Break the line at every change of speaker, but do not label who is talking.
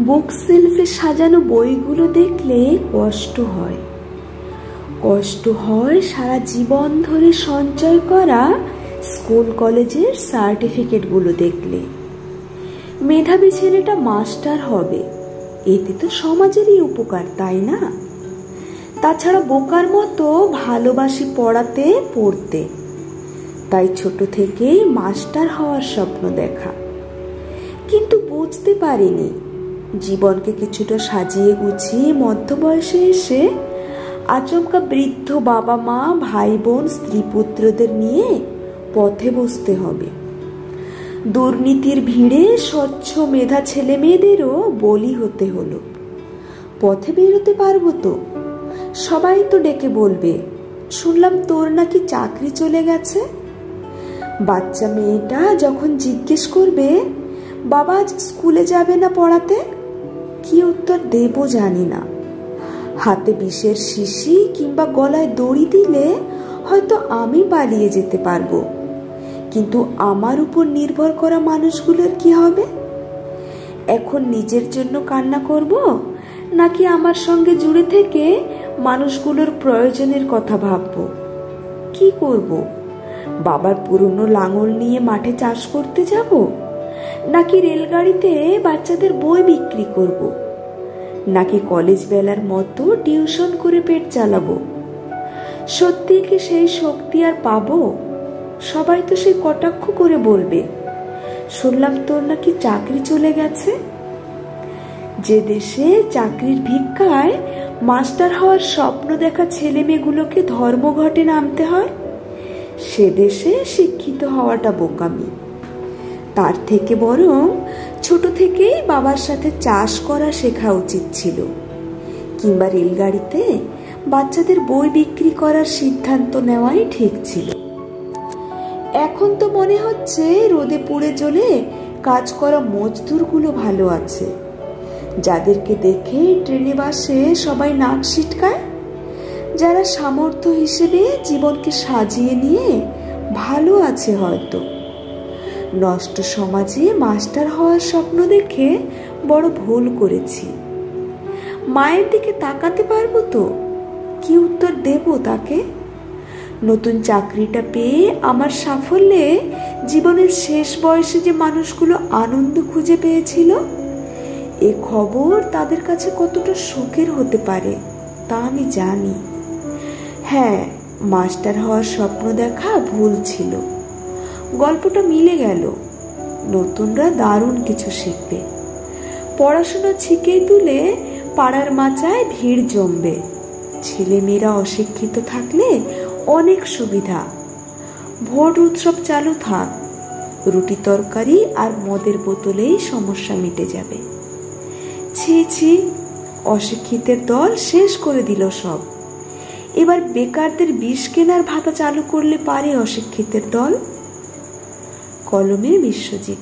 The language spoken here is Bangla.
বুক সেলফে সাজানো বইগুলো দেখলে কষ্ট হয়। কষ্ট হয় সারা জীবন ধরে সঞ্চয় করা স্কুল কলেজের সার্টিফিকেটগুলো দেখলে। মেধাবী ছেলেটা মাস্টার হবে, এতে তো সমাজেরই উপকার, তাই না? তাছাড়া বোকার মতো ভালোবাসি পড়াতে পড়তে, তাই ছোট থেকেই মাস্টার হওয়ার স্বপ্ন দেখা। কিন্তু বুঝতে পারিনি জীবনকে কিছুটা সাজিয়ে গুছিয়ে মধ্যবয়সে এসে আচমকা বৃদ্ধ বাবা মা ভাই বোন স্ত্রী পুত্রদের নিয়ে পথে বসতে হবে। দুর্নীতির ভিড়ে স্বচ্ছ মেধা ছেলে মেয়েদেরও বলি হতে হলো। পথে বেরোতে পারবো তো? সবাই তো ডেকে বলবে, শুনলাম তোর নাকি চাকরি চলে গেছে। বাচ্চা মেয়েটা যখন জিজ্ঞেস করবে, বাবা আজ স্কুলে যাবে না পড়াতে, কি উত্তর দেব জানি না। হাতে বিষের শিশি কিংবা গলায় দড়ি দিলে হয়তো আমি পালিয়ে যেতে পারবো, কিন্তু আমার উপর নির্ভর করা মানুষগুলোর কি হবে? এখন নিজের জন্য কান্না করব, নাকি আমার সঙ্গে জুড়ে থেকে মানুষগুলোর প্রয়োজনের কথা ভাববো? কি করব? বাবার পুরনো লাঙল নিয়ে মাঠে চাষ করতে যাব, নাকি রেলগাড়িতে বাচ্চাদের বই বিক্রি করব, নাকি কলেজ বেলার মতো টিউশন করে পেট চালাবো? সত্যি কি সেই শক্তি আর পাবো? সবাই তো সেই কটাক্ষ করে বলবে, শুনলাম তোর নাকি চাকরি চলে গেছে। যে দেশে চাকরির ভিক্ষায় মাস্টার হওয়ার স্বপ্ন দেখা ছেলে মেয়েগুলোকে ধর্মঘটে নামতে হয়, সে দেশে শিক্ষিত হওয়াটা বোকামি। তার থেকে বরং ছোট থেকেই বাবার সাথে চাষ করা শেখা উচিত ছিল, কিংবা রেলগাড়িতে বাচ্চাদের বই বিক্রি করার সিদ্ধান্ত নেওয়াই ঠিক ছিল। এখন তো মনে হচ্ছে রোদে পুড়ে জ্বলে কাজ করা মজদুরগুলো ভালো আছে, যাদেরকে দেখে ট্রেনে বাসে সবাই নাক সিটকায়, যারা সামর্থ্য হিসেবে জীবনকে সাজিয়ে নিয়ে ভালো আছে হয়তো। নষ্ট সমাজে মাস্টার হওয়ার স্বপ্ন দেখে বড় ভুল করেছি। মায়ের দিকে তাকাতে পারবো তো? কি উত্তর দেব তাকে? নতুন চাকরিটা পেয়ে আমার সাফল্যে জীবনের শেষ বয়সে যে মানুষগুলো আনন্দ খুঁজে পেয়েছিল, এ খবর তাদের কাছে কতটা সুখের হতে পারে তা আমি জানি। হ্যাঁ, মাস্টার হওয়ার স্বপ্ন দেখা ভুল ছিল। গল্পটা মিলে গেল। নতুনরা দারুণ কিছু শিখবে। পড়াশোনা ছিকেই তুলে পাড়ার মাচায় ভিড় জমবে। ছেলেমেয়েরা অশিক্ষিত থাকলে অনেক সুবিধা। ভোট উৎসব চালু থাক, রুটি তরকারি আর মদের বোতলেই সমস্যা মিটে যাবে। ছি ছি, অশিক্ষিতের দল শেষ করে দিল সব। এবার বেকারদের বিষ কেনার ভাতা চালু করলে পারে অশিক্ষিতের দল। কলমে বিশ্বজিৎ।